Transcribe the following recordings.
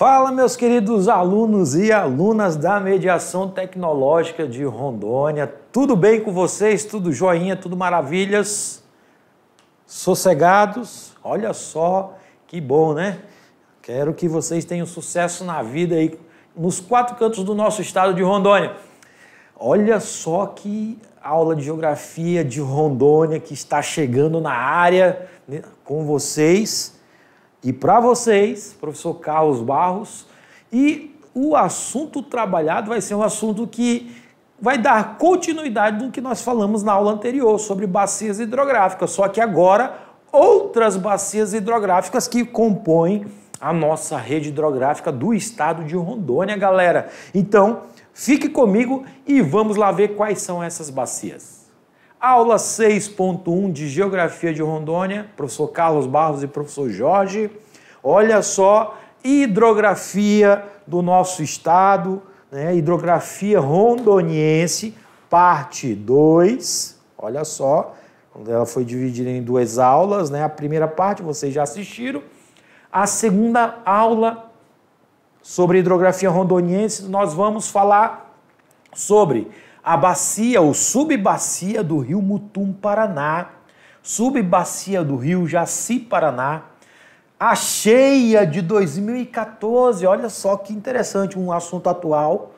Fala, meus queridos alunos e alunas da Mediação Tecnológica de Rondônia. Tudo bem com vocês? Tudo joinha? Tudo maravilhas? Sossegados? Olha só, que bom, né? Quero que vocês tenham sucesso na vida aí nos 4 cantos do nosso estado de Rondônia. Olha só que aula de Geografia de Rondônia que está chegando na área, né, com vocês. E para vocês, professor Carlos Barros, e o assunto trabalhado vai ser um assunto que vai dar continuidade do que nós falamos na aula anterior, sobre bacias hidrográficas, só que agora outras bacias hidrográficas que compõem a nossa rede hidrográfica do estado de Rondônia, galera. Então, fique comigo e vamos lá ver quais são essas bacias. Aula 6.1 de Geografia de Rondônia, professor Carlos Barros e professor Jorge. Olha só, hidrografia do nosso estado, né? Hidrografia rondoniense, parte 2. Olha só, ela foi dividida em 2 aulas, né? A primeira parte vocês já assistiram. A segunda aula sobre hidrografia rondoniense, nós vamos falar sobre a bacia ou subbacia do rio Mutum, Paraná, subbacia do rio Jaci, Paraná, a cheia de 2014, olha só que interessante, um assunto atual,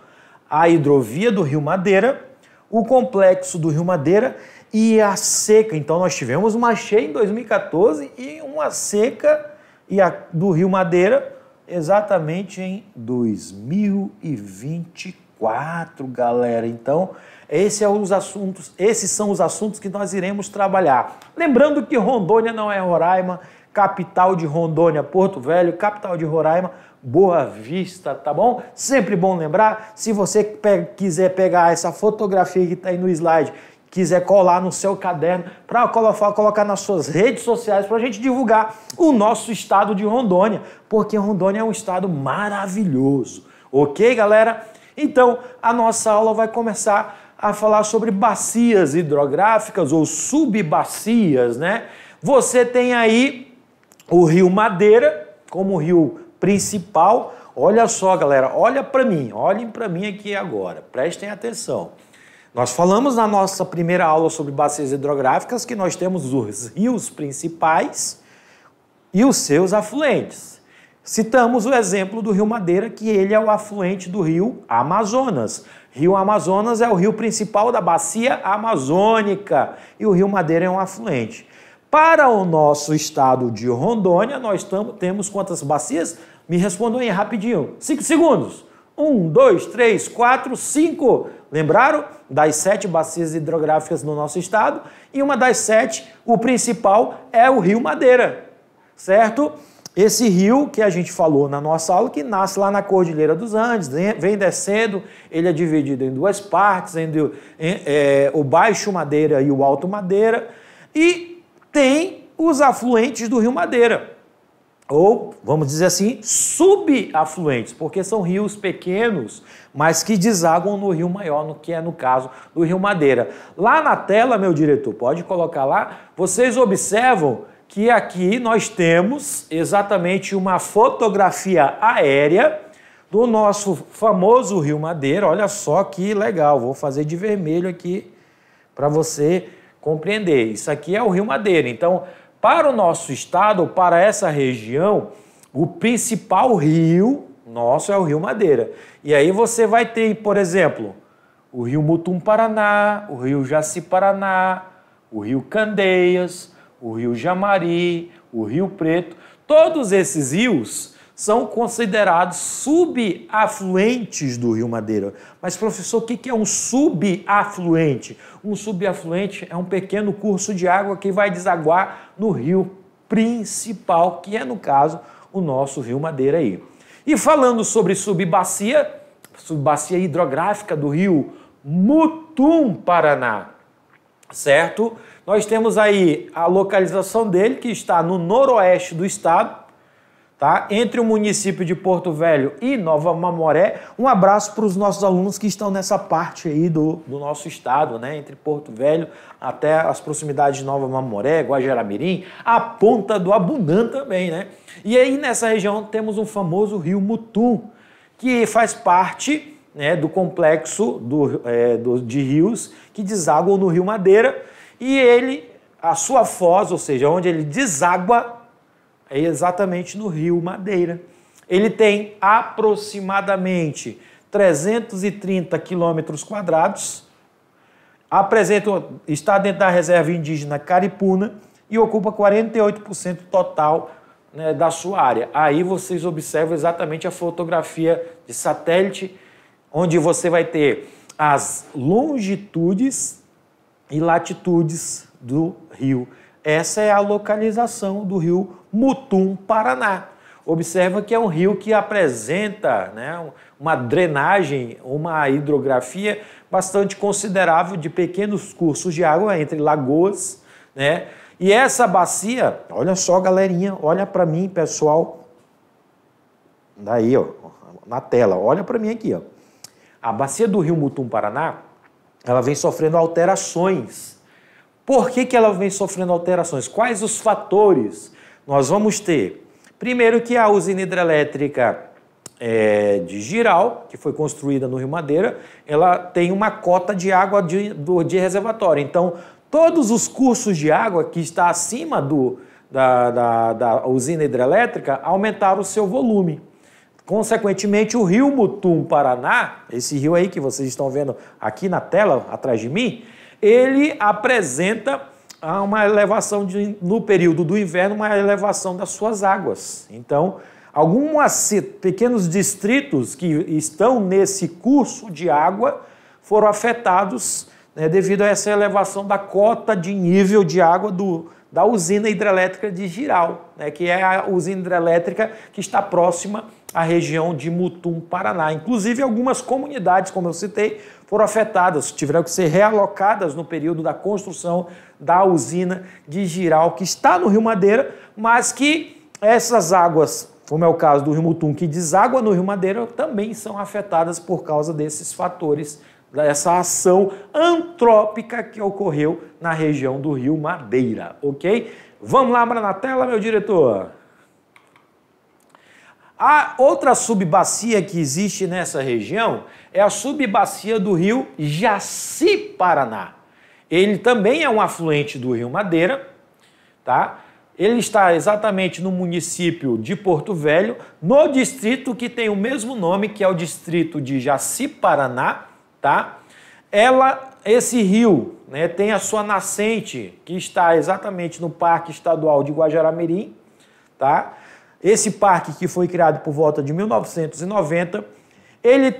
a hidrovia do rio Madeira, o complexo do rio Madeira e a seca. Então nós tivemos uma cheia em 2014 e uma seca do rio Madeira exatamente em 2024, galera. Então, esses são os assuntos que nós iremos trabalhar. Lembrando que Rondônia não é Roraima, capital de Rondônia, Porto Velho, capital de Roraima, Boa Vista, tá bom? Sempre bom lembrar, se você quiser pegar essa fotografia que está aí no slide, quiser colar no seu caderno, para colocar nas suas redes sociais, para a gente divulgar o nosso estado de Rondônia, porque Rondônia é um estado maravilhoso. Ok, galera? Então, a nossa aula vai começar a falar sobre bacias hidrográficas ou subbacias, né? Você tem aí o rio Madeira como rio principal. Olha só, galera, olhem para mim aqui agora, prestem atenção. Nós falamos na nossa primeira aula sobre bacias hidrográficas que nós temos os rios principais e os seus afluentes. Citamos o exemplo do rio Madeira, que ele é o afluente do rio Amazonas. Rio Amazonas é o rio principal da bacia amazônica e o rio Madeira é um afluente. Para o nosso estado de Rondônia, nós temos quantas bacias? Me respondam aí rapidinho. 5 segundos. 1, 2, 3, 4, 5. Lembraram? Das 7 bacias hidrográficas no nosso estado. E uma das 7, o principal, é o rio Madeira. Certo? Esse rio que a gente falou na nossa aula, que nasce lá na Cordilheira dos Andes, vem descendo, ele é dividido em 2 partes, o Baixo Madeira e o Alto Madeira. E tem os afluentes do rio Madeira, ou, vamos dizer assim, subafluentes, porque são rios pequenos, mas que desaguam no rio maior, que é no caso do rio Madeira. Lá na tela, meu diretor, pode colocar lá, vocês observam que aqui nós temos exatamente uma fotografia aérea do nosso famoso rio Madeira. Olha só que legal, vou fazer de vermelho aqui para você compreender. Isso aqui é o rio Madeira. Então, para o nosso estado, para essa região, o principal rio nosso é o rio Madeira. E aí você vai ter, por exemplo, o rio Mutum, Paraná, o rio Jaci, Paraná, o rio Candeias, o rio Jamari, o rio Preto. Todos esses rios são considerados subafluentes do rio Madeira. Mas, professor, o que é um subafluente? Um subafluente é um pequeno curso de água que vai desaguar no rio principal, que é, no caso, o nosso rio Madeira aí. E falando sobre subbacia hidrográfica do rio Mutum, Paraná, certo? Nós temos aí a localização dele, que está no noroeste do estado, tá? Entre o município de Porto Velho e Nova Mamoré. Um abraço para os nossos alunos que estão nessa parte aí do nosso estado, né? Entre Porto Velho até as proximidades de Nova Mamoré, Guajará-Mirim, a Ponta do Abundã também, né? E aí nessa região temos um famoso rio Mutum, que faz parte, né, do complexo de rios que desaguam no Rio Madeira, e a sua foz, ou seja, onde ele deságua, é exatamente no Rio Madeira. Ele tem aproximadamente 330 quilômetros quadrados, está dentro da reserva indígena Caripuna e ocupa 48% total, né, da sua área. Aí vocês observam exatamente a fotografia de satélite, onde você vai ter as longitudes e latitudes do rio. Essa é a localização do rio Mutum, Paraná. Observa que é um rio que apresenta, né, uma drenagem, uma hidrografia bastante considerável de pequenos cursos de água entre lagoas, né? E essa bacia, olha só, galerinha, olha para mim, pessoal, daí, ó, na tela, olha para mim aqui, ó. A bacia do rio Mutum, Paraná, ela vem sofrendo alterações. Por que ela vem sofrendo alterações? Quais os fatores? Nós vamos ter, primeiro, que a usina hidrelétrica de Jirau, que foi construída no Rio Madeira, ela tem uma cota de água de reservatório. Então, todos os cursos de água que está acima da usina hidrelétrica aumentaram o seu volume. Consequentemente, o rio Mutum, Paraná, esse rio aí que vocês estão vendo aqui na tela, atrás de mim, ele apresenta uma elevação, no período do inverno, uma elevação das suas águas. Então, alguns pequenos distritos que estão nesse curso de água foram afetados, né, devido a essa elevação da cota de nível de água da usina hidrelétrica de Jirau, né, que é a usina hidrelétrica que está próxima à região de Mutum, Paraná. Inclusive, algumas comunidades, como eu citei, foram afetadas, tiveram que ser realocadas no período da construção da usina de Jirau, que está no Rio Madeira, mas que essas águas, como é o caso do rio Mutum, que deságua no Rio Madeira, também são afetadas por causa desses fatores, dessa ação antrópica que ocorreu na região do Rio Madeira, ok? Vamos lá na tela, meu diretor. A outra subbacia que existe nessa região é a subbacia do rio Jaci-Paraná. Ele também é um afluente do Rio Madeira, tá? Ele está exatamente no município de Porto Velho, no distrito que tem o mesmo nome, que é o distrito de Jaci-Paraná, tá? Esse rio, né, tem a sua nascente, que está exatamente no Parque Estadual de Guajará-Mirim, tá? Esse parque que foi criado por volta de 1990, ele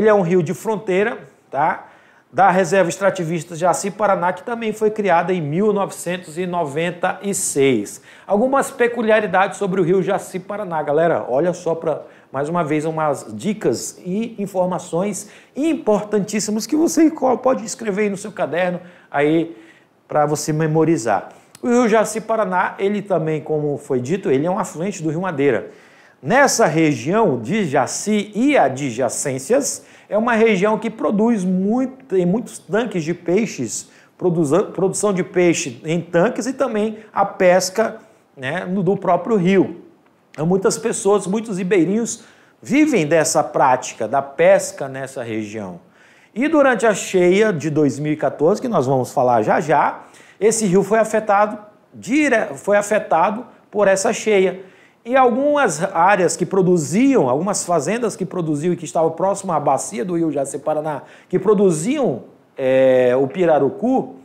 é um rio de fronteira, tá? Da Reserva Extrativista Jaci-Paraná, que também foi criada em 1996. Algumas peculiaridades sobre o rio Jaci-Paraná, galera. Olha só, para mais uma vez, umas dicas e informações importantíssimas que você pode escrever aí no seu caderno aí para você memorizar. O rio Jaci-Paraná, ele também, como foi dito, ele é um afluente do Rio Madeira. Nessa região de Jaci e adjacências, é uma região que produz tem muitos tanques de peixes, produção de peixe em tanques e também a pesca, né, do próprio rio. Então, muitas pessoas, muitos ribeirinhos vivem dessa prática, da pesca nessa região. E durante a cheia de 2014, que nós vamos falar já já, esse rio foi afetado por essa cheia. E algumas áreas que produziam, algumas fazendas que produziam e que estavam próximas à bacia do rio Jaci-Paraná, que produziam o pirarucu,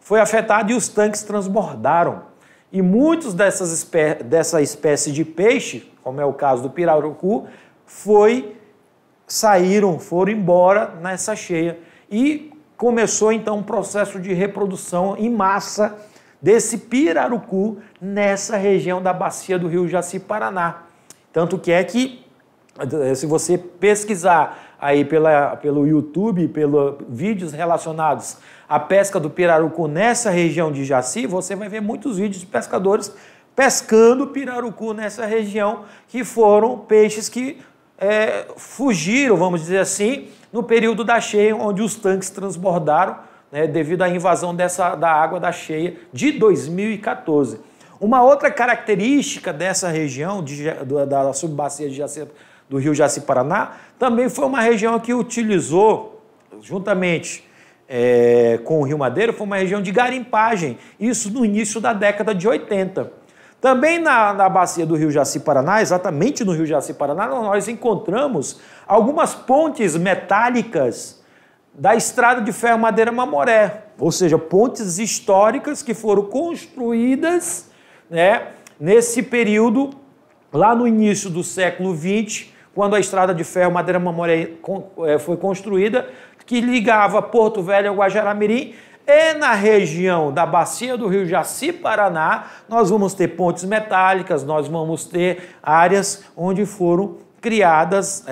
foi afetado e os tanques transbordaram. E muitos dessa espécie de peixe, como é o caso do pirarucu, foram embora nessa cheia. E começou então um processo de reprodução em massa desse pirarucu nessa região da bacia do rio Jaci-Paraná. Tanto que se você pesquisar aí pelo YouTube, pelos vídeos relacionados à pesca do pirarucu nessa região de Jaci, você vai ver muitos vídeos de pescadores pescando pirarucu nessa região, que foram peixes que fugiram, vamos dizer assim, no período da cheia, onde os tanques transbordaram, né, devido à invasão da água da cheia de 2014. Uma outra característica dessa região, da subbacia do rio Jaci-Paraná, também foi uma região que utilizou, juntamente com o Rio Madeira, foi uma região de garimpagem, isso no início da década de 80. Também na bacia do rio Jaci-Paraná, exatamente no rio Jaci-Paraná, nós encontramos algumas pontes metálicas da estrada de ferro Madeira-Mamoré, ou seja, pontes históricas que foram construídas, né, nesse período, lá no início do século XX, quando a estrada de ferro Madeira-Mamoré foi construída, que ligava Porto Velho ao Guajará-Mirim. E na região da bacia do rio Jaci-Paraná, nós vamos ter pontes metálicas, nós vamos ter áreas onde foram criadas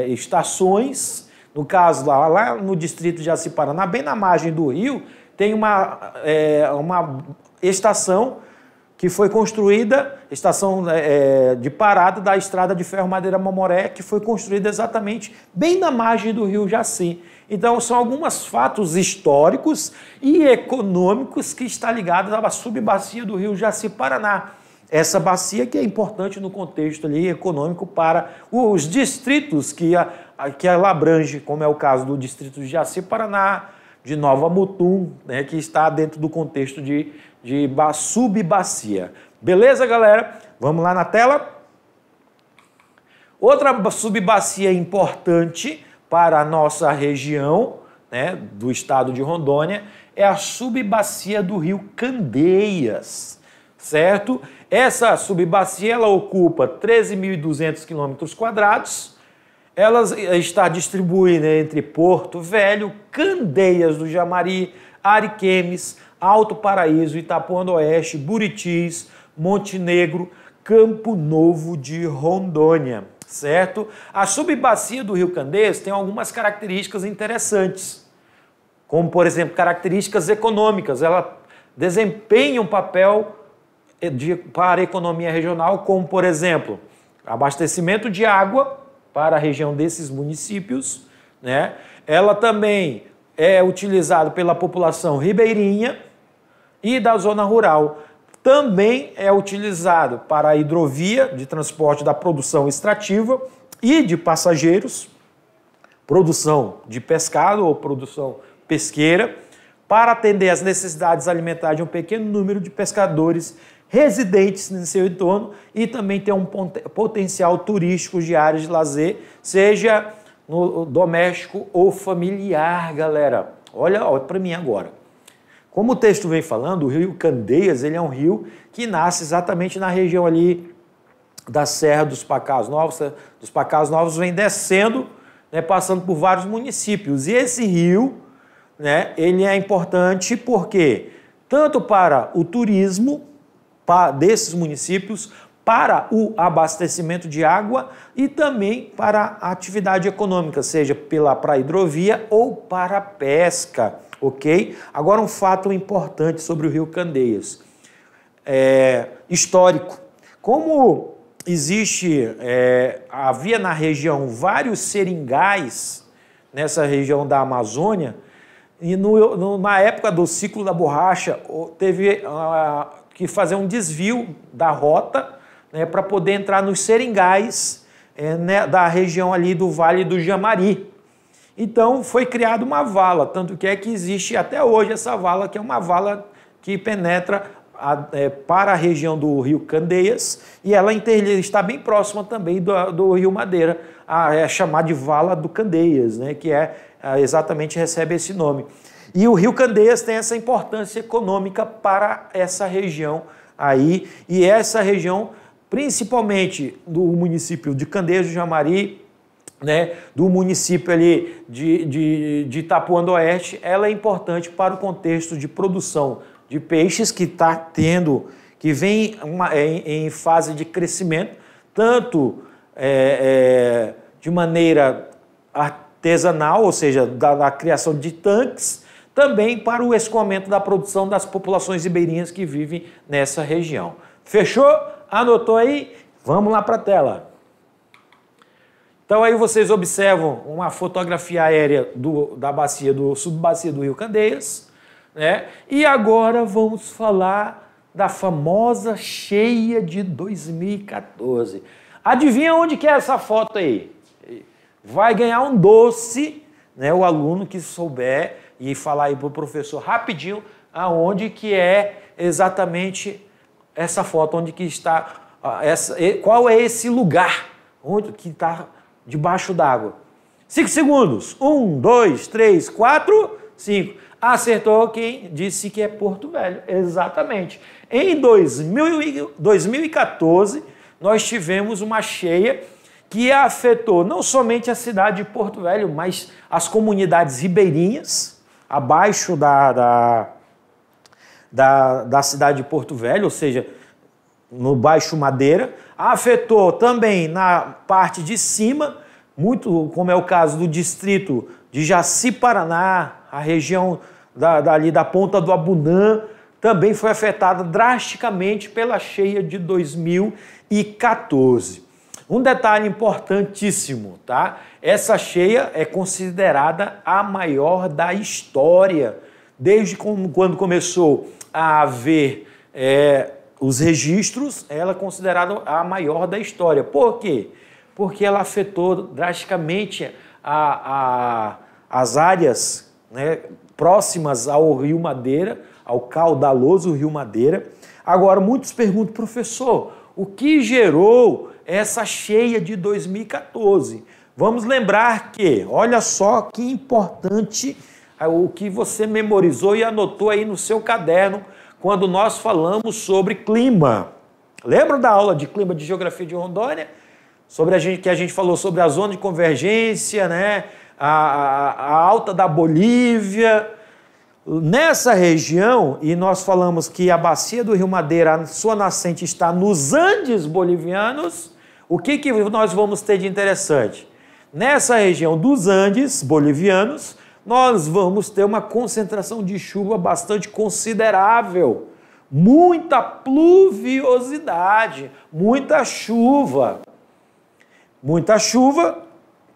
estações. No caso, lá no distrito de Jaci-Paraná, bem na margem do rio, tem uma estação que foi construída, estação de parada da estrada de ferro Madeira-Mamoré, que foi construída exatamente bem na margem do rio Jaci. Então, são alguns fatos históricos e econômicos que estão ligados à subbacia do rio Jaci-Paraná. Essa bacia que é importante no contexto ali econômico para os distritos que ela abrange, como é o caso do distrito de Jaci-Paraná, de Nova Mutum, né, que está dentro do contexto de subbacia. Beleza, galera? Vamos lá na tela? Outra subbacia importante para a nossa região, né, do estado de Rondônia, é a subbacia do rio Candeias, certo? Essa subbacia ela ocupa 13.200 km², ela está distribuída entre Porto Velho, Candeias do Jamari, Ariquemes, Alto Paraíso, Itapuã do Oeste, Buritis, Monte Negro, Campo Novo de Rondônia, certo? A subbacia do rio Candeias tem algumas características interessantes, como, por exemplo, características econômicas. Ela desempenha um papel para a economia regional, como, por exemplo, abastecimento de água para a região desses municípios, né? Ela também é utilizada pela população ribeirinha e da zona rural. Também é utilizado para a hidrovia de transporte da produção extrativa e de passageiros, produção de pescado ou produção pesqueira, para atender às necessidades alimentares de um pequeno número de pescadores residentes no seu entorno e também tem um potencial turístico de áreas de lazer, seja no doméstico ou familiar, galera. Olha para mim agora. Como o texto vem falando, o rio Candeias, ele é um rio que nasce exatamente na região ali da Serra dos Pacaus Novos. Dos Pacaus Novos vem descendo, né, passando por vários municípios. E esse rio, né, ele é importante porque tanto para o turismo desses municípios, para o abastecimento de água e também para a atividade econômica, seja para a hidrovia ou para a pesca, ok? Agora um fato importante sobre o rio Candeias, histórico. Como havia na região vários seringais, nessa região da Amazônia, e na época do ciclo da borracha, teve que fazer um desvio da rota, né, para poder entrar nos seringais né, da região ali do Vale do Jamari. Então foi criada uma vala, tanto que existe até hoje essa vala, que é uma vala que penetra para a região do rio Candeias, e ela está bem próxima também do rio Madeira, é chamada de Vala do Candeias, né, que exatamente recebe esse nome. E o rio Candeias tem essa importância econômica para essa região aí, e essa região, principalmente do município de Candeias do Jamari, né, do município ali de Itapuã do Oeste, ela é importante para o contexto de produção de peixes que vem em fase de crescimento, tanto de maneira artesanal, ou seja, da criação de tanques, também para o escoamento da produção das populações ribeirinhas que vivem nessa região. Fechou? Anotou aí? Vamos lá para a tela. Então aí vocês observam uma fotografia aérea da bacia, subbacia do Rio Candeias, né? E agora vamos falar da famosa cheia de 2014. Adivinha onde que é essa foto aí? Vai ganhar um doce, né? O aluno que souber e falar aí para o professor rapidinho aonde que é exatamente essa foto, onde que está, qual é esse lugar onde que está debaixo d'água. 5 segundos. 1, 2, 3, 4, 5. Acertou quem disse que é Porto Velho. Exatamente. Em 2014, nós tivemos uma cheia que afetou não somente a cidade de Porto Velho, mas as comunidades ribeirinhas, abaixo da cidade de Porto Velho, ou seja, no Baixo Madeira. Afetou também na parte de cima, muito como é o caso do distrito de Jaci-Paraná, a região dali da Ponta do Abunã, também foi afetada drasticamente pela cheia de 2014. Um detalhe importantíssimo, tá? Essa cheia é considerada a maior da história, desde quando começou a haver os registros, ela é considerada a maior da história. Por quê? Porque ela afetou drasticamente as áreas, né, próximas ao Rio Madeira, ao caudaloso Rio Madeira. Agora, muitos perguntam, professor, o que gerou essa cheia de 2014? Vamos lembrar que, olha só que importante o que você memorizou e anotou aí no seu caderno quando nós falamos sobre clima. Lembra da aula de clima de geografia de Rondônia? Que a gente falou sobre a zona de convergência, né? A alta da Bolívia. Nessa região, e nós falamos que a bacia do Rio Madeira, a sua nascente está nos Andes bolivianos, o que nós vamos ter de interessante? Nessa região dos Andes bolivianos, nós vamos ter uma concentração de chuva bastante considerável, muita pluviosidade, muita chuva. Muita chuva,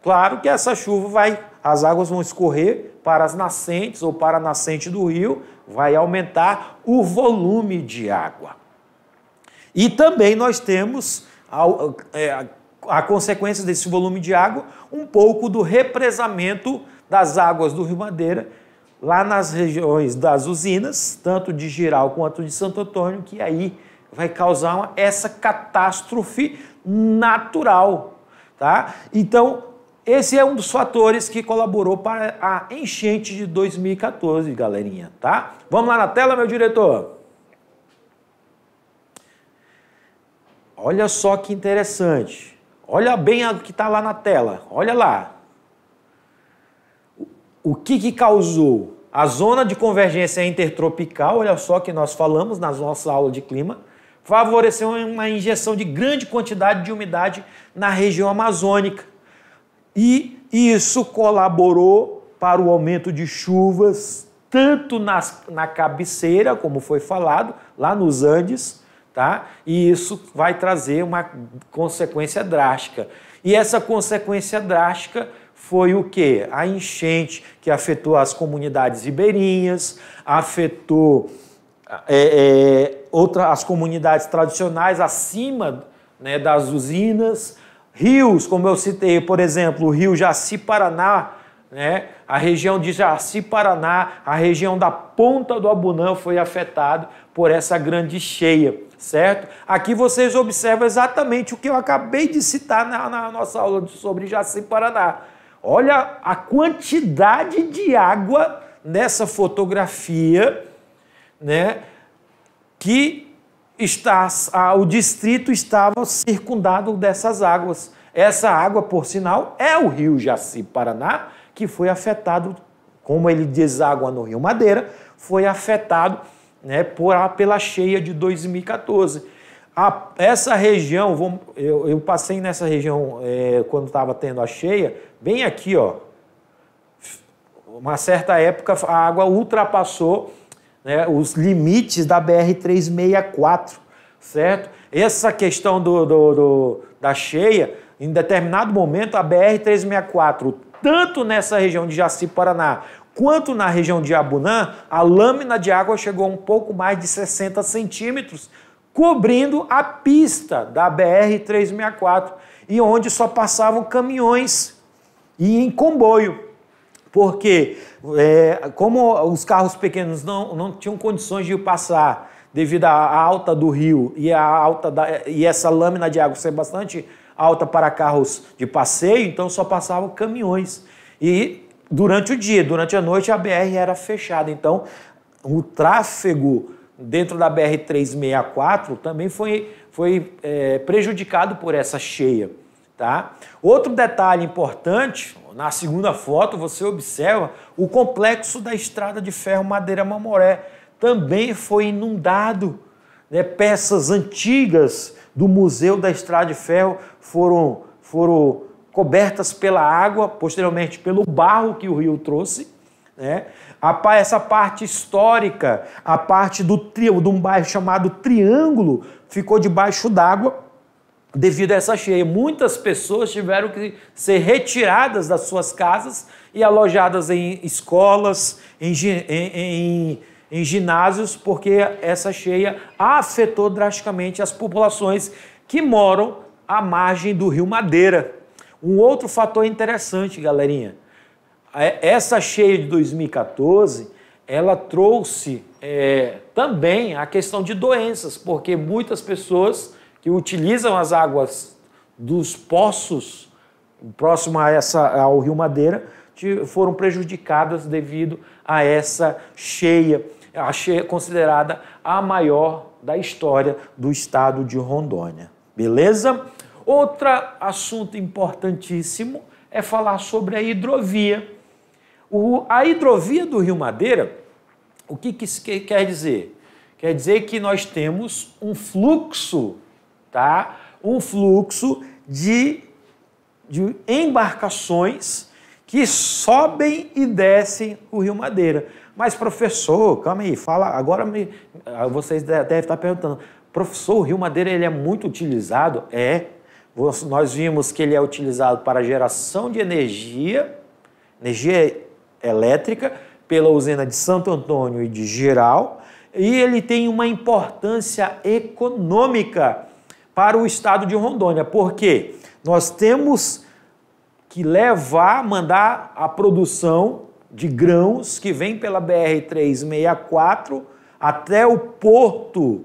claro que essa chuva as águas vão escorrer para as nascentes ou para a nascente do rio, vai aumentar o volume de água. E também nós temos a consequência desse volume de água, um pouco do represamento das águas do Rio Madeira, lá nas regiões das usinas, tanto de Jirau quanto de Santo Antônio, que aí vai causar essa catástrofe natural, tá? Então, esse é um dos fatores que colaborou para a enchente de 2014, galerinha, tá? Vamos lá na tela, meu diretor. Olha só que interessante. Olha bem o que está lá na tela. Olha lá. O que causou? A zona de convergência intertropical, olha só que nós falamos na nossa aula de clima, favoreceu uma injeção de grande quantidade de umidade na região amazônica. E isso colaborou para o aumento de chuvas, tanto na cabeceira, como foi falado, lá nos Andes, tá? E isso vai trazer uma consequência drástica. E essa consequência drástica foi o quê? A enchente que afetou as comunidades ribeirinhas, afetou as comunidades tradicionais acima, né, das usinas, rios, como eu citei, por exemplo, o rio Jaci-Paraná, né, a região de Jaci-Paraná, a região da Ponta do Abunã foi afetada por essa grande cheia, certo? Aqui vocês observam exatamente o que eu acabei de citar na nossa aula sobre Jaci-Paraná. Olha a quantidade de água nessa fotografia, né, que o distrito estava circundado dessas águas. Essa água, por sinal, é o rio Jaci-Paraná, que foi afetado, como ele deságua no Rio Madeira, foi afetado, né, pela cheia de 2014. Essa região, eu passei nessa região quando estava tendo a cheia, bem aqui, ó, uma certa época a água ultrapassou, né, os limites da BR-364, certo? Essa questão da cheia, em determinado momento, a BR-364, tanto nessa região de Jaci-Paraná, quanto na região de Abunã, a lâmina de água chegou a um pouco mais de 60 centímetros, cobrindo a pista da BR-364, e onde só passavam caminhões e em comboio, porque como os carros pequenos não tinham condições de passar devido à alta do rio e essa lâmina de água ser bastante alta para carros de passeio, então só passavam caminhões. E durante o dia, durante a noite, a BR era fechada. Então, o tráfego dentro da BR-364 também foi prejudicado por essa cheia. Tá? Outro detalhe importante, na segunda foto você observa o complexo da estrada de ferro Madeira Mamoré. Também foi inundado, né? Peças antigas do Museu da Estrada de Ferro foram cobertas pela água, posteriormente pelo barro que o rio trouxe, né? Essa parte histórica, a parte de um bairro chamado Triângulo, ficou debaixo d'água devido a essa cheia. Muitas pessoas tiveram que ser retiradas das suas casas e alojadas em escolas, em ginásios, porque essa cheia afetou drasticamente as populações que moram à margem do rio Madeira. Um outro fator interessante, galerinha, essa cheia de 2014, ela trouxe também a questão de doenças, porque muitas pessoas que utilizam as águas dos poços próximo ao rio Madeira foram prejudicadas devido a essa cheia, a cheia considerada a maior da história do estado de Rondônia. Beleza? Outro assunto importantíssimo é falar sobre a hidrovia. A hidrovia do rio Madeira, o que isso quer dizer? Quer dizer que nós temos um fluxo, tá? Um fluxo de embarcações que sobem e descem o rio Madeira. Mas, professor, calma aí, fala, agora vocês devem estar perguntando, professor, o rio Madeira ele é muito utilizado? Nós vimos que ele é utilizado para geração de energia elétrica, pela usina de Santo Antônio e de Geral, e ele tem uma importância econômica para o estado de Rondônia, porque nós temos que mandar a produção de grãos que vem pela BR-364 até o Porto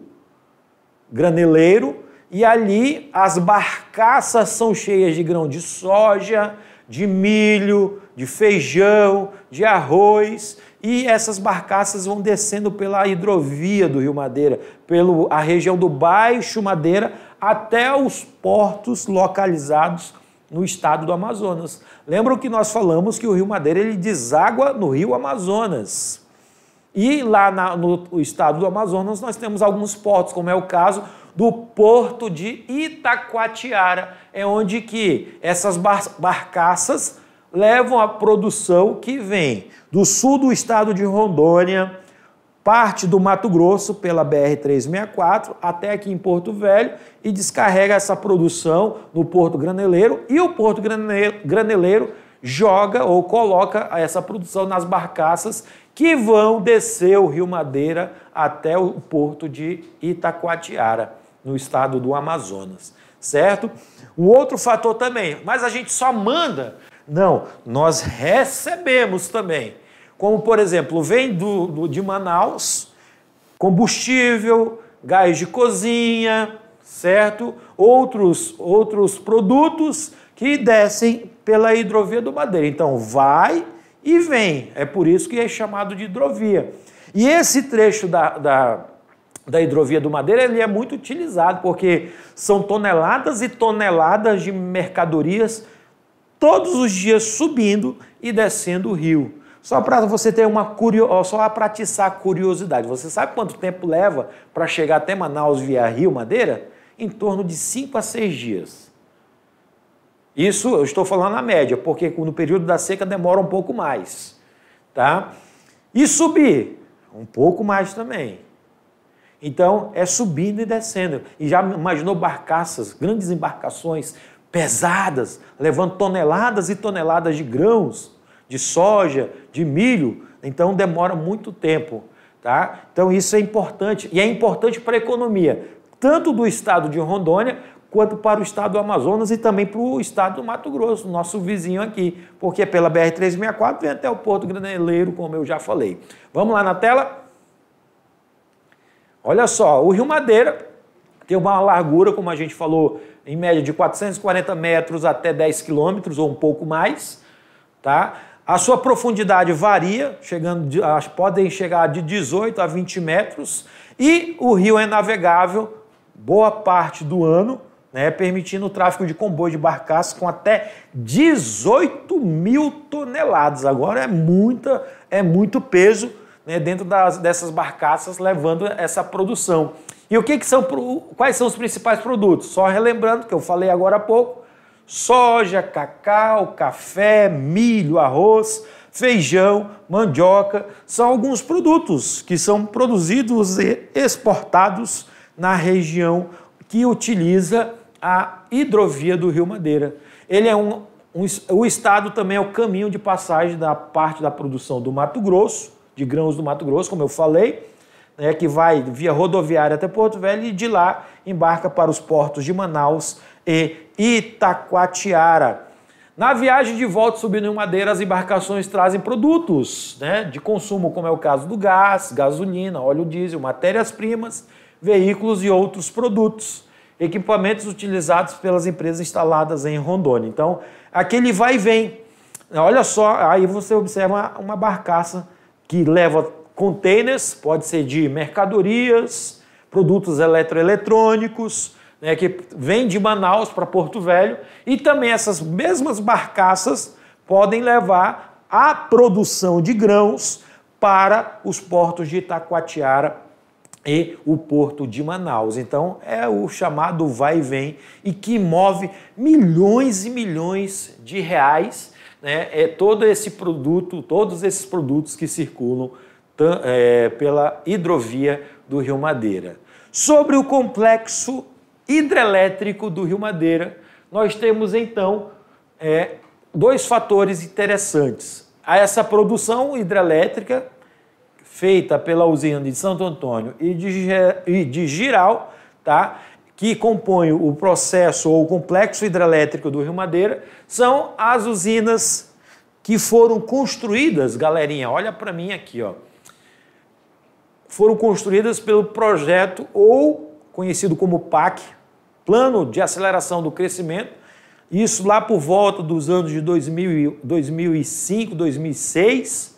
Graneleiro, e ali as barcaças são cheias de grão de soja, de milho, de feijão, de arroz, e essas barcaças vão descendo pela hidrovia do rio Madeira, a região do Baixo Madeira, até os portos localizados no estado do Amazonas. Lembram que nós falamos que o rio Madeira ele deságua no rio Amazonas. E lá no estado do Amazonas nós temos alguns portos, como é o caso do porto de Itacoatiara, onde que essas barcaças levam a produção que vem do sul do estado de Rondônia, parte do Mato Grosso pela BR-364 até aqui em Porto Velho e descarrega essa produção no Porto Graneleiro, e o Porto Graneleiro joga ou coloca essa produção nas barcaças que vão descer o rio Madeira até o porto de Itacoatiara, no estado do Amazonas, certo? Um outro fator também, mas a gente só manda? Não, nós recebemos também. Como, por exemplo, vem de Manaus combustível, gás de cozinha, certo? Outros produtos que descem pela hidrovia do Madeira. Então, vai e vem. É por isso que é chamado de hidrovia. E esse trecho da hidrovia do Madeira ele é muito utilizado, porque são toneladas e toneladas de mercadorias todos os dias subindo e descendo o rio. Só para você ter só para atiçar a curiosidade. Você sabe quanto tempo leva para chegar até Manaus via Rio Madeira? Em torno de 5 a 6 dias. Isso eu estou falando na média, porque no período da seca demora um pouco mais. Tá? E subir? Um pouco mais também. Então, é subindo e descendo. E já imaginou barcaças, grandes embarcações pesadas, levando toneladas e toneladas de grãos, de soja, de milho? Então, demora muito tempo. Tá? Então, isso é importante. E é importante para a economia, tanto do estado de Rondônia, quanto para o estado do Amazonas e também para o estado do Mato Grosso, nosso vizinho aqui, porque pela BR-364 vem até o Porto Graneleiro, como eu já falei. Vamos lá na tela? Olha só, o Rio Madeira tem uma largura, como a gente falou, em média de 440 metros até 10 quilômetros ou um pouco mais, tá? A sua profundidade varia, podem chegar de 18 a 20 metros, e o rio é navegável boa parte do ano, né, permitindo o tráfego de comboio de barcaças com até 18 mil toneladas. Agora é muito peso, né, dentro dessas barcaças levando essa produção. E quais são os principais produtos? Só relembrando que eu falei agora há pouco: soja, cacau, café, milho, arroz, feijão, mandioca, são alguns produtos que são produzidos e exportados na região que utiliza a hidrovia do Rio Madeira. Ele é o estado também é o caminho de passagem da parte da produção do Mato Grosso, de grãos do Mato Grosso, como eu falei, né, que vai via rodoviária até Porto Velho e de lá embarca para os portos de Manaus e Itacoatiara. Na viagem de volta subindo em Madeira, as embarcações trazem produtos, né, de consumo, como é o caso do gás, gasolina, óleo diesel, matérias-primas, veículos e outros produtos, equipamentos utilizados pelas empresas instaladas em Rondônia. Então, aquele vai e vem. Olha só, aí você observa uma barcaça que leva containers, pode ser de mercadorias, produtos eletroeletrônicos, né, que vem de Manaus para Porto Velho, e também essas mesmas barcaças podem levar a produção de grãos para os portos de Itacoatiara e o porto de Manaus. Então é o chamado vai e vem, e que move milhões e milhões de reais, né, todos esses produtos que circulam pela hidrovia do Rio Madeira. Sobre o complexo hidrelétrico do Rio Madeira, nós temos então dois fatores interessantes. Essa produção hidrelétrica feita pela usina de Santo Antônio e de Jirau, tá, que compõe o processo ou o complexo hidrelétrico do Rio Madeira, são as usinas que foram construídas, galerinha, olha para mim aqui, ó, foram construídas pelo projeto, ou conhecido como PAC, Plano de Aceleração do Crescimento, isso lá por volta dos anos de 2005, 2006,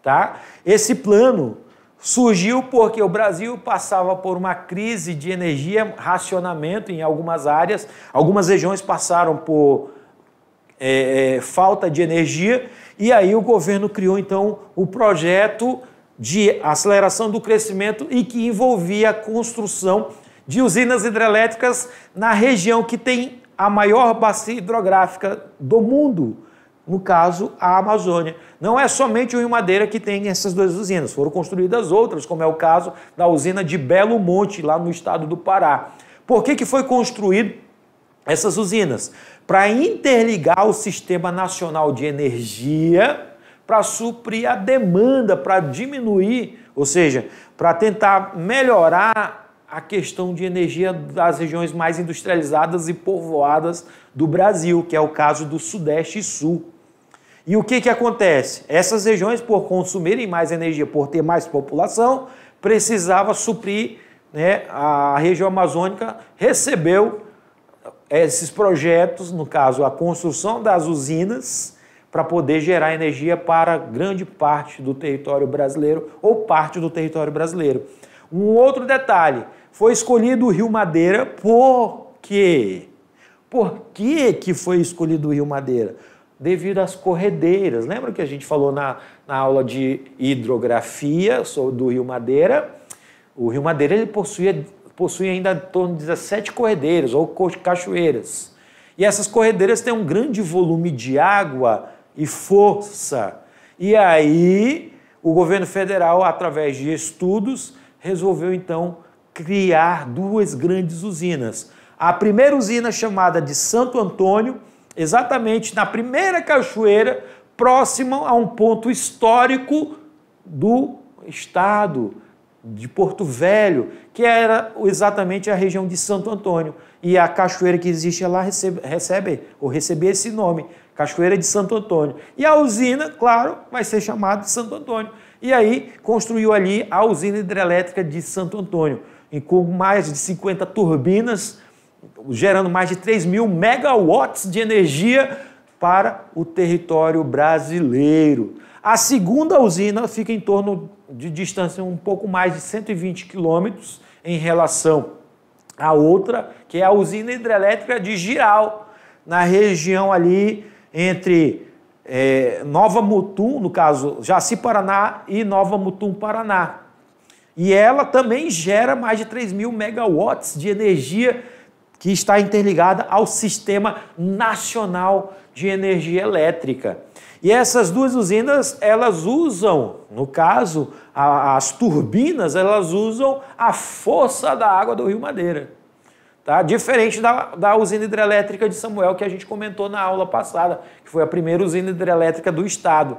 tá? Esse plano surgiu porque o Brasil passava por uma crise de energia, racionamento em algumas áreas, algumas regiões passaram por falta de energia, e aí o governo criou então o projeto de aceleração do crescimento e que envolvia a construção de usinas hidrelétricas na região que tem a maior bacia hidrográfica do mundo, no caso, a Amazônia. Não é somente o Rio Madeira que tem essas duas usinas, foram construídas outras, como é o caso da usina de Belo Monte, lá no estado do Pará. Por que foi construído essas usinas? Para interligar o Sistema Nacional de Energia, para suprir a demanda, para diminuir, ou seja, para tentar melhorar a questão de energia das regiões mais industrializadas e povoadas do Brasil, que é o caso do Sudeste e Sul. E o que acontece? Essas regiões, por consumirem mais energia, por ter mais população, precisava suprir, né, a região amazônica recebeu esses projetos, no caso, a construção das usinas, para poder gerar energia para grande parte do território brasileiro ou parte do território brasileiro. Um outro detalhe, foi escolhido o Rio Madeira por quê? Por que foi escolhido o Rio Madeira? Devido às corredeiras. Lembra que a gente falou na aula de hidrografia do Rio Madeira? O Rio Madeira ele possui ainda em torno de 17 corredeiras ou cachoeiras. E essas corredeiras têm um grande volume de água e força. E aí o governo federal, através de estudos, resolveu então criar duas grandes usinas. A primeira usina chamada de Santo Antônio, exatamente na primeira cachoeira, próxima a um ponto histórico do estado de Porto Velho, que era exatamente a região de Santo Antônio. E a cachoeira que existe lá recebe esse nome, Cachoeira de Santo Antônio. E a usina, claro, vai ser chamada de Santo Antônio. E aí construiu ali a usina hidrelétrica de Santo Antônio, com mais de 50 turbinas, gerando mais de 3.000 megawatts de energia para o território brasileiro. A segunda usina fica em torno de distância um pouco mais de 120 quilômetros em relação à outra, que é a usina hidrelétrica de Jirau, na região ali entre Nova Mutum, no caso Jaci-Paraná e Nova Mutum, Paraná. E ela também gera mais de 3.000 megawatts de energia que está interligada ao Sistema Nacional de Energia Elétrica. E essas duas usinas, elas usam, no caso, as turbinas, elas usam a força da água do Rio Madeira. Tá? Diferente da usina hidrelétrica de Samuel, que a gente comentou na aula passada, que foi a primeira usina hidrelétrica do estado.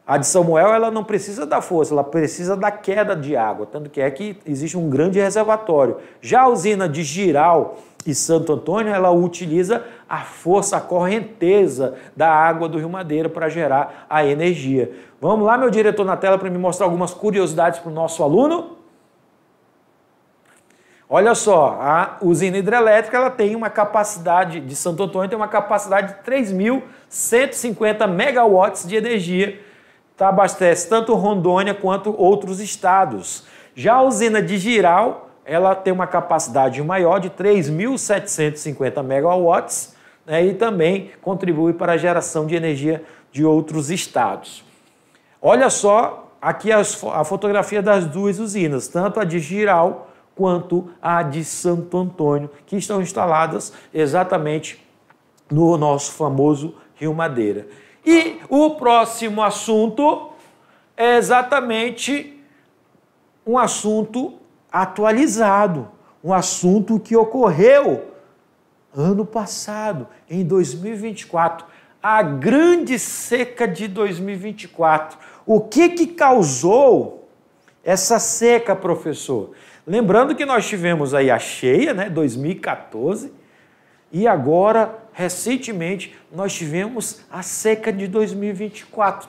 A de Samuel, ela não precisa da força, ela precisa da queda de água, tanto que é que existe um grande reservatório. Já a usina de Jirau e Santo Antônio, ela utiliza a força, a correnteza da água do Rio Madeira para gerar a energia. Vamos lá, meu diretor, na tela para me mostrar algumas curiosidades para o nosso aluno? Olha só, a usina hidrelétrica ela tem uma capacidade, de Santo Antônio, tem uma capacidade de 3.150 megawatts de energia, tá? Abastece tanto Rondônia quanto outros estados. Já a usina de Jirau, ela tem uma capacidade maior de 3.750 megawatts, né, e também contribui para a geração de energia de outros estados. Olha só aqui a fotografia das duas usinas, tanto a de Jirau quanto a de Santo Antônio, que estão instaladas exatamente no nosso famoso Rio Madeira. E o próximo assunto é exatamente um assunto atualizado, um assunto que ocorreu ano passado, em 2024, a grande seca de 2024. O que causou essa seca, professor? Lembrando que nós tivemos aí a cheia, né, 2014, e agora, recentemente, nós tivemos a seca de 2024.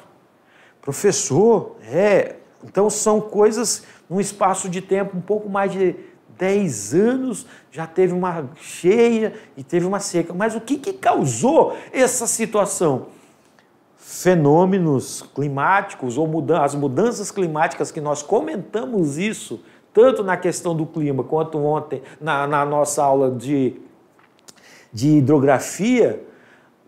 Professor, então são coisas num espaço de tempo um pouco mais de 10 anos, já teve uma cheia e teve uma seca. Mas o que causou essa situação? Fenômenos climáticos ou as mudanças climáticas que nós comentamos isso, tanto na questão do clima quanto ontem na nossa aula de hidrografia.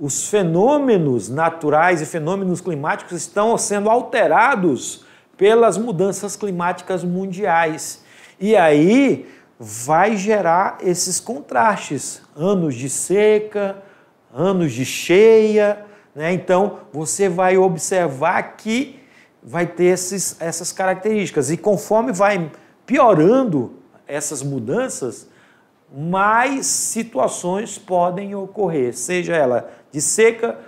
Os fenômenos naturais e fenômenos climáticos estão sendo alterados pelas mudanças climáticas mundiais. E aí vai gerar esses contrastes, anos de seca, anos de cheia, né? Então você vai observar que vai ter essas características. E conforme vai piorando essas mudanças, mais situações podem ocorrer, seja ela de seca,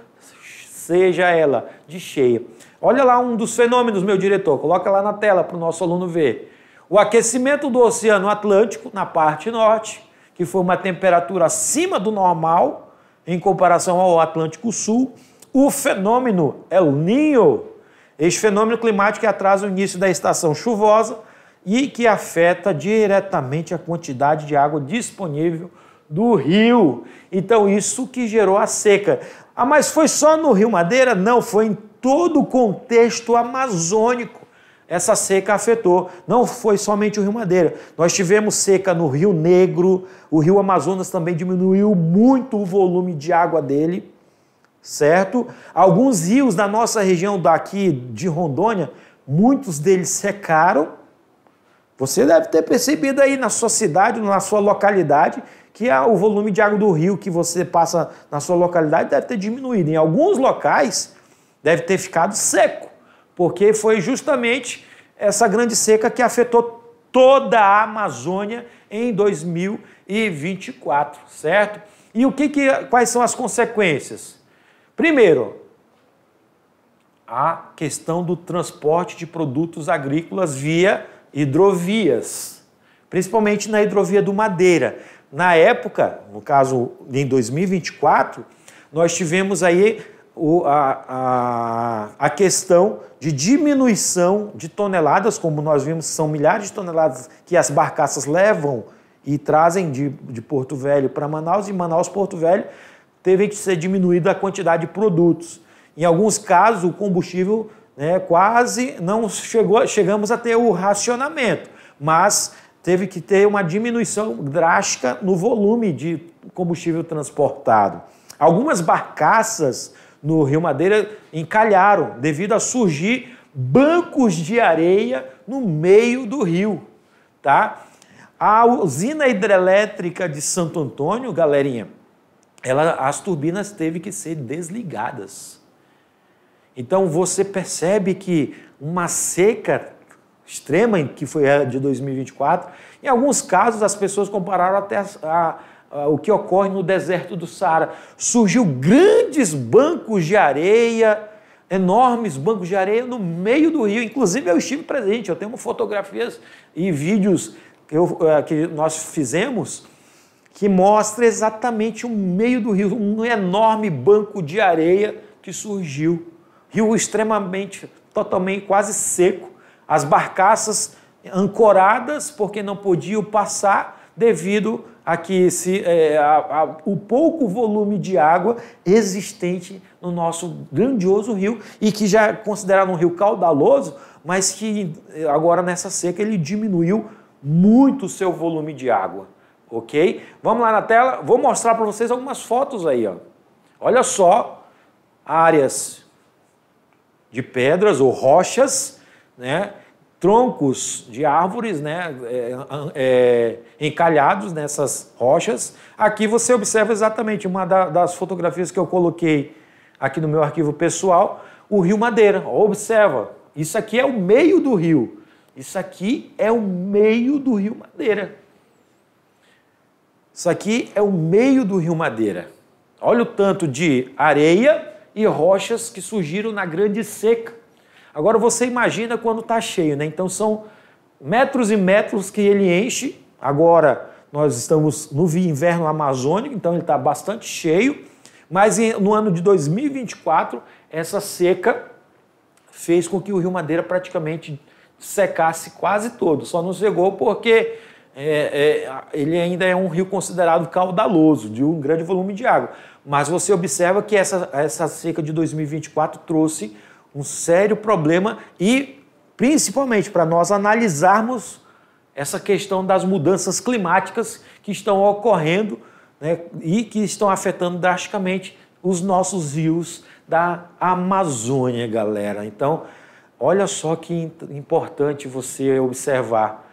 seja ela de cheia. Olha lá um dos fenômenos, meu diretor, coloca lá na tela para o nosso aluno ver. O aquecimento do Oceano Atlântico, na parte norte, que foi uma temperatura acima do normal, em comparação ao Atlântico Sul. O fenômeno El Niño, este fenômeno climático que atrasa o início da estação chuvosa e que afeta diretamente a quantidade de água disponível do rio. Então, isso que gerou a seca. Ah, mas foi só no Rio Madeira? Não, foi em todo o contexto amazônico. Essa seca afetou. Não foi somente o Rio Madeira. Nós tivemos seca no Rio Negro, o Rio Amazonas também diminuiu muito o volume de água dele, certo? Alguns rios da nossa região daqui de Rondônia, muitos deles secaram. Você deve ter percebido aí na sua cidade, na sua localidade, que o volume de água do rio que você passa na sua localidade deve ter diminuído. Em alguns locais deve ter ficado seco, porque foi justamente essa grande seca que afetou toda a Amazônia em 2024, certo? E quais são as consequências? Primeiro, a questão do transporte de produtos agrícolas via hidrovias, principalmente na hidrovia do Madeira. Na época, no caso em 2024, nós tivemos aí a questão de diminuição de toneladas, como nós vimos, são milhares de toneladas que as barcaças levam e trazem de Porto Velho para Manaus, e Manaus, Porto Velho, teve que ser diminuída a quantidade de produtos. Em alguns casos, o combustível, né, quase não chegamos a ter o racionamento, mas teve que ter uma diminuição drástica no volume de combustível transportado. Algumas barcaças no Rio Madeira encalharam devido a surgir bancos de areia no meio do rio, tá? A usina hidrelétrica de Santo Antônio, galerinha, as turbinas teve que ser desligadas. Então você percebe que uma seca extrema, que foi a de 2024, em alguns casos as pessoas compararam até o que ocorre no deserto do Saara. Surgiu grandes bancos de areia, enormes bancos de areia no meio do rio. Inclusive eu estive presente, eu tenho fotografias e vídeos que nós fizemos que mostra exatamente o meio do rio, um enorme banco de areia que surgiu. Rio extremamente, totalmente, quase seco. As barcaças ancoradas porque não podiam passar devido a que o pouco volume de água existente no nosso grandioso rio e que já é considerado um rio caudaloso, mas que agora nessa seca ele diminuiu muito o seu volume de água, ok? Vamos lá na tela, vou mostrar para vocês algumas fotos aí, ó. Olha só, áreas de pedras ou rochas, né? Troncos de árvores, né? Encalhados nessas rochas. Aqui você observa exatamente uma das fotografias que eu coloquei aqui no meu arquivo pessoal, o Rio Madeira. Observa, isso aqui é o meio do rio. Isso aqui é o meio do Rio Madeira. Isso aqui é o meio do Rio Madeira. Olha o tanto de areia e rochas que surgiram na grande seca. Agora você imagina quando está cheio, né? Então são metros e metros que ele enche. Agora nós estamos no inverno amazônico, então ele está bastante cheio. Mas no ano de 2024, essa seca fez com que o Rio Madeira praticamente secasse quase todo. Só não secou porque ele ainda é um rio considerado caudaloso, de um grande volume de água. Mas você observa que essa seca de 2024 trouxe um sério problema e, principalmente, para nós analisarmos essa questão das mudanças climáticas que estão ocorrendo, né, e que estão afetando drasticamente os nossos rios da Amazônia, galera. Então, olha só que importante você observar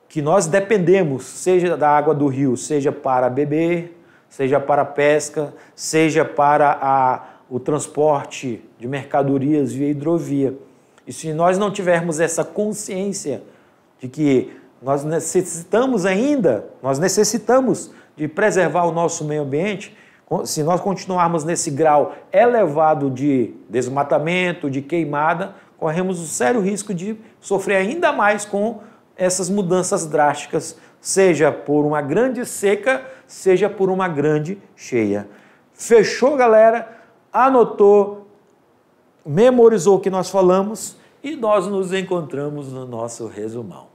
que nós dependemos, seja da água do rio, seja para beber, seja para a pesca, seja para o transporte de mercadorias via hidrovia. E se nós não tivermos essa consciência de que nós necessitamos de preservar o nosso meio ambiente, se nós continuarmos nesse grau elevado de desmatamento, de queimada, corremos o sério risco de sofrer ainda mais com essas mudanças drásticas, seja por uma grande seca, seja por uma grande cheia. Fechou, galera? Anotou, memorizou o que nós falamos e nós nos encontramos no nosso resumão.